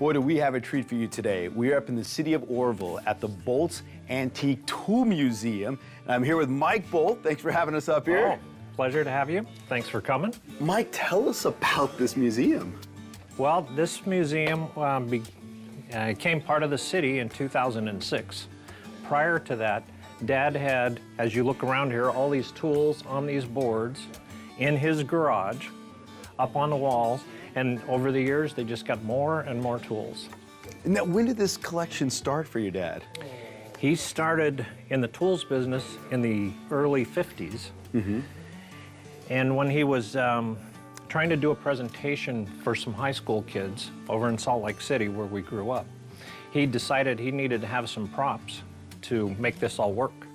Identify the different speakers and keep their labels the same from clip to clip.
Speaker 1: Boy, do we have a treat for you today. We are up in the city of Oroville at the Bolt's Antique Tool Museum. And I'm here with Mike Bolt. Thanks for having us up here.
Speaker 2: Oh, pleasure to have you. Thanks for coming.
Speaker 1: Mike, tell us about this museum.
Speaker 2: Well, this museum became part of the city in 2006. Prior to that, Dad had, as you look around here, all these tools on these boards in his garage, up on the walls, and over the years, they just got more and more tools.
Speaker 1: And now, when did this collection start for your dad?
Speaker 2: He started in the tools business in the early 50s.
Speaker 1: Mm-hmm.
Speaker 2: And when he was trying to do a presentation for some high school kids over in Salt Lake City, where we grew up, he decided he needed to have some props to make this all work.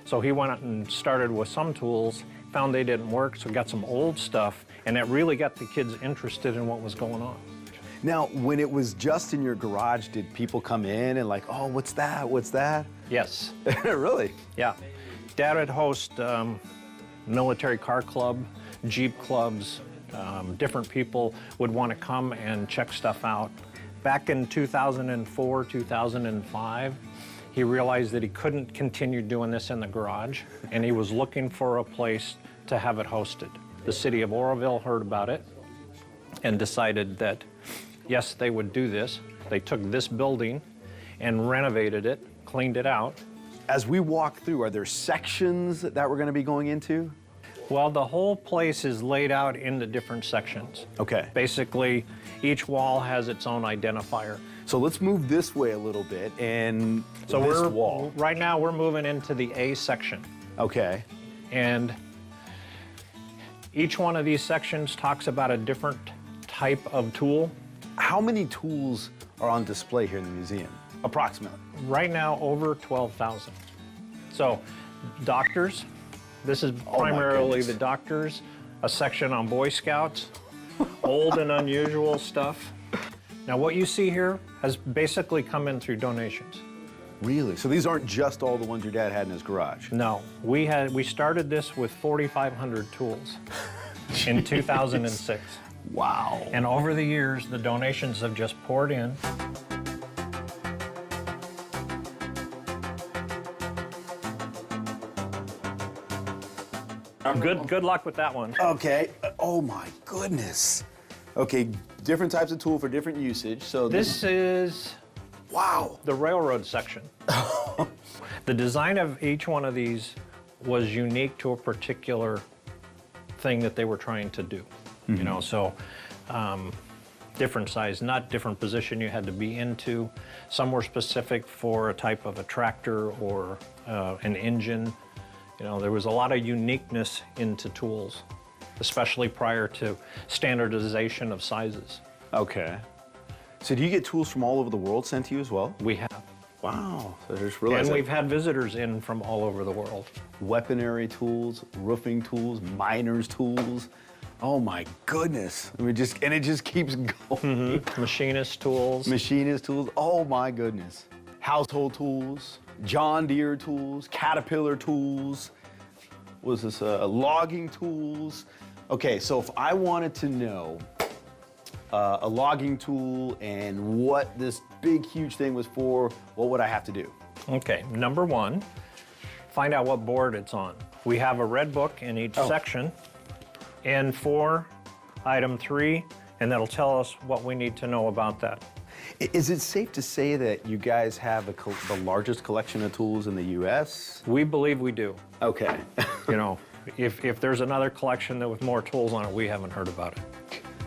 Speaker 2: So he went out and started with some tools, found they didn't work, so got some old stuff, and it really got the kids interested in what was going on.
Speaker 1: Now, when it was just in your garage, did people come in and like, oh, what's that, what's that?
Speaker 2: Yes.
Speaker 1: Really?
Speaker 2: Yeah. Dad would host military car club, Jeep clubs. Different people would want to come and check stuff out. Back in 2004, 2005, he realized that he couldn't continue doing this in the garage, and he was looking for a place to have it hosted. The city of Oroville heard about it and decided that, yes, they would do this. They took this building and renovated it, cleaned it out.
Speaker 1: As we walk through, are there sections that we're going to be going into?
Speaker 2: Well, the whole place is laid out into different sections.
Speaker 1: Okay.
Speaker 2: Basically, each wall has its own identifier.
Speaker 1: So let's move this way a little bit, and
Speaker 2: So
Speaker 1: this wall.
Speaker 2: right now we're moving into the A section.
Speaker 1: Okay.
Speaker 2: And each one of these sections talks about a different type of tool.
Speaker 1: How many tools are on display here in the museum, approximately?
Speaker 2: Right now, over 12,000. So, doctors, this is primarily the doctors, a section on Boy Scouts, old and unusual stuff. Now, what you see here has basically come in through donations.
Speaker 1: Really? So these aren't just all the ones your dad had in his garage?
Speaker 2: No, we started this with 4,500 tools in 2006.
Speaker 1: Wow.
Speaker 2: And over the years, the donations have just poured in. Good luck with that one.
Speaker 1: Okay. Oh my goodness. Okay, different types of tool for different usage. So
Speaker 2: This is
Speaker 1: wow.
Speaker 2: the railroad section. The design of each one of these was unique to a particular thing that they were trying to do.
Speaker 1: Mm-hmm.
Speaker 2: You know, so different size, not different position you had to be into. Some were specific for a type of a tractor or an engine. You know, there was a lot of uniqueness into tools, especially prior to standardization of sizes.
Speaker 1: Okay. So do you get tools from all over the world sent to you as well?
Speaker 2: We have.
Speaker 1: Wow. So I just realized
Speaker 2: And we've had visitors in from all over the world.
Speaker 1: weaponry tools, roofing tools, miners' tools. Oh my goodness. I mean, and it just keeps going.
Speaker 2: Mm-hmm. Machinist tools.
Speaker 1: Machinist tools. Oh my goodness. Household tools, John Deere tools, Caterpillar tools. Was this logging tools? Okay, so if I wanted to know a logging tool and what this big, huge thing was for, what would I have to do?
Speaker 2: Okay, number one, find out what board it's on. We have a red book in each section, N4, item 3, and that'll tell us what we need to know about that.
Speaker 1: Is it safe to say that you guys have the largest collection of tools in the U.S.?
Speaker 2: We believe we do.
Speaker 1: Okay.
Speaker 2: You know, if there's another collection that with more tools on it, we haven't heard about it.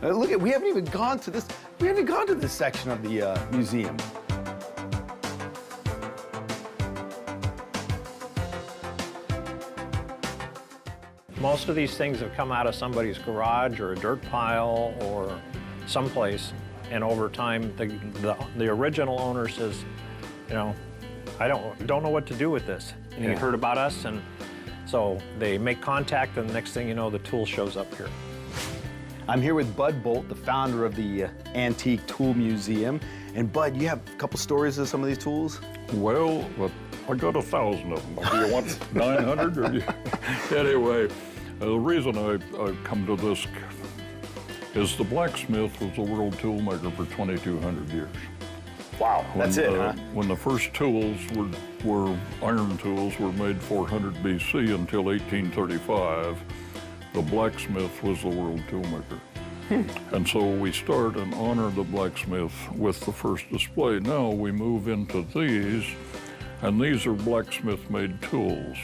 Speaker 1: Look, we haven't even gone to this. We haven't gone to this section of the museum.
Speaker 2: Most of these things have come out of somebody's garage or a dirt pile or someplace, and over time, the original owner says, you know, I don't know what to do with this. And he heard about us, and so they make contact, and the next thing you know, the tool shows up here.
Speaker 1: I'm here with Bud Bolt, the founder of the Antique Tool Museum. And Bud, you have a couple stories of some of these tools?
Speaker 3: Well, I got 1,000 of them. Do you want 900? Anyway, the reason I come to this is the blacksmith was the world tool maker for 2,200 years.
Speaker 1: Wow, that's it, huh?
Speaker 3: When the first tools were iron tools were made 400 BC until 1835, the blacksmith was the world tool maker. And so we start and honor the blacksmith with the first display. Now we move into these, and these are blacksmith-made tools.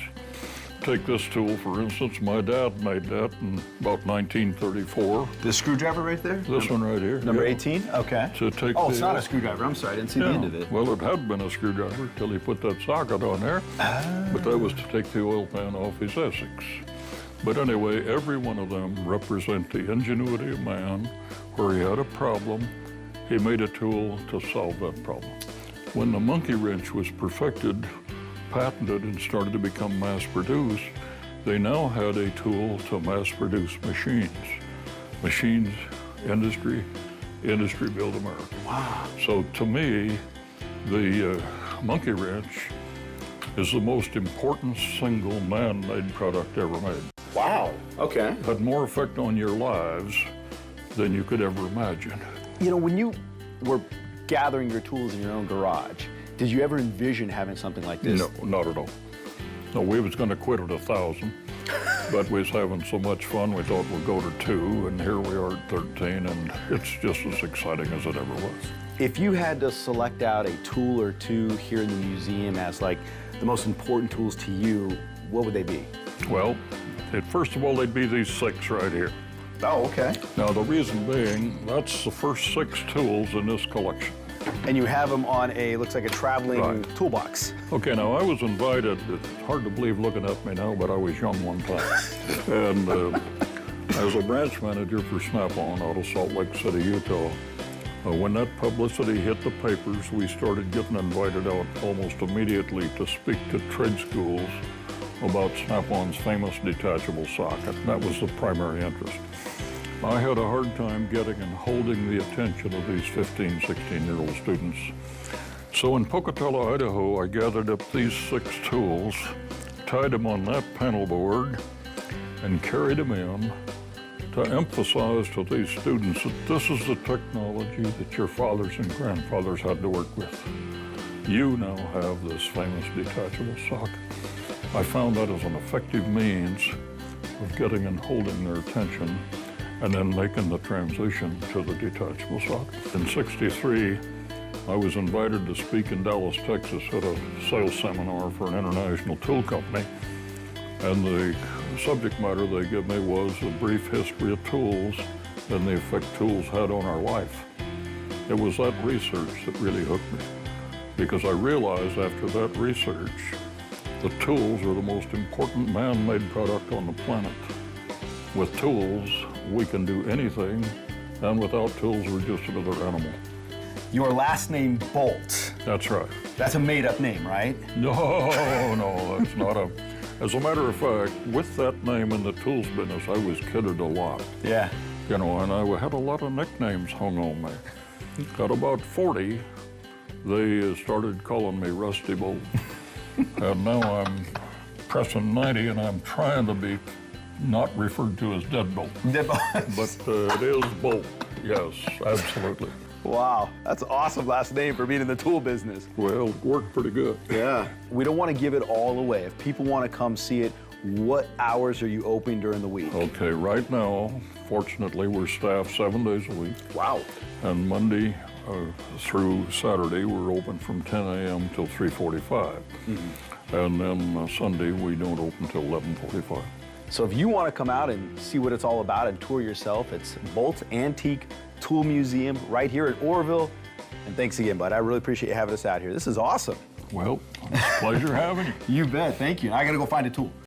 Speaker 3: Take this tool, for instance. My dad made that in about 1934.
Speaker 1: The screwdriver right there?
Speaker 3: This one right here.
Speaker 1: Number
Speaker 3: yeah.
Speaker 1: 18? Okay.
Speaker 3: To take
Speaker 1: Oh, it's not a screwdriver. I'm sorry. I didn't see the end of it.
Speaker 3: Well, it had been a screwdriver till he put that socket on there. But that was to take the oil pan off his Essex. But anyway, every one of them represent the ingenuity of man. Where he had a problem, he made a tool to solve that problem. When the monkey wrench was perfected, patented, and started to become mass-produced, they now had a tool to mass-produce machines. Machines, industry, industry build America.
Speaker 1: Wow.
Speaker 3: So to me, the monkey wrench is the most important single man-made product ever made.
Speaker 1: Wow. Okay.
Speaker 3: Had more effect on your lives than you could ever imagine.
Speaker 1: You know, when you were gathering your tools in your own garage, did you ever envision having something like this?
Speaker 3: No, not at all. No, we was going to quit at 1,000, but we was having so much fun, we thought we'd go to 2, and here we are at 13, and it's just as exciting as it ever was.
Speaker 1: If you had to select out a tool or two here in the museum as like the most important tools to you, what would they be?
Speaker 3: Well, first of all, they'd be these 6 right here.
Speaker 1: Oh, okay.
Speaker 3: Now, the reason being, that's the first 6 tools in this collection.
Speaker 1: And you have them on looks like a traveling toolbox.
Speaker 3: Okay, now I was invited, it's hard to believe looking at me now, but I was young one time. And as a branch manager for Snap-on out of Salt Lake City, Utah, when that publicity hit the papers, we started getting invited out almost immediately to speak to trade schools about Snap-on's famous detachable socket. That was the primary interest. I had a hard time getting and holding the attention of these 15, 16-year-old students. So in Pocatello, Idaho, I gathered up these 6 tools, tied them on that panel board, and carried them in to emphasize to these students that this is the technology that your fathers and grandfathers had to work with. You now have this famous detachable socket. I found that as an effective means of getting and holding their attention and then making the transition to the detachable socket. In '63, I was invited to speak in Dallas, Texas at a sales seminar for an international tool company. And the subject matter they gave me was a brief history of tools and the effect tools had on our life. It was that research that really hooked me, because I realized after that research, the tools are the most important man-made product on the planet. With tools, we can do anything, and without tools, we're just another animal.
Speaker 1: Your last name, Bolt.
Speaker 3: That's right.
Speaker 1: That's a made-up name, right?
Speaker 3: No, that's not a... As a matter of fact, with that name in the tools business, I was kidded a lot.
Speaker 1: Yeah.
Speaker 3: You know, and I had a lot of nicknames hung on me. At about 40, they started calling me Rusty Bolt. And now I'm pressing 90, and I'm trying to be not referred to as Deadbolt. But it is Bolt, yes, absolutely.
Speaker 1: Wow, that's an awesome last name for being in the tool business.
Speaker 3: Well, it worked pretty good.
Speaker 1: Yeah. We don't want to give it all away. If people want to come see it, what hours are you open during the week?
Speaker 3: Okay, right now, fortunately, we're staffed 7 days a week.
Speaker 1: Wow.
Speaker 3: And Monday through Saturday, we're open from 10 a.m. till 3:45. Mm-hmm. And then Sunday, we don't open till 11:45.
Speaker 1: So if you want to come out and see what it's all about and tour yourself, it's Bolt Antique Tool Museum right here in Oroville. And thanks again, bud. I really appreciate you having us out here. This is awesome.
Speaker 3: Well, it's a pleasure having you.
Speaker 1: You bet. Thank you. I got to go find a tool.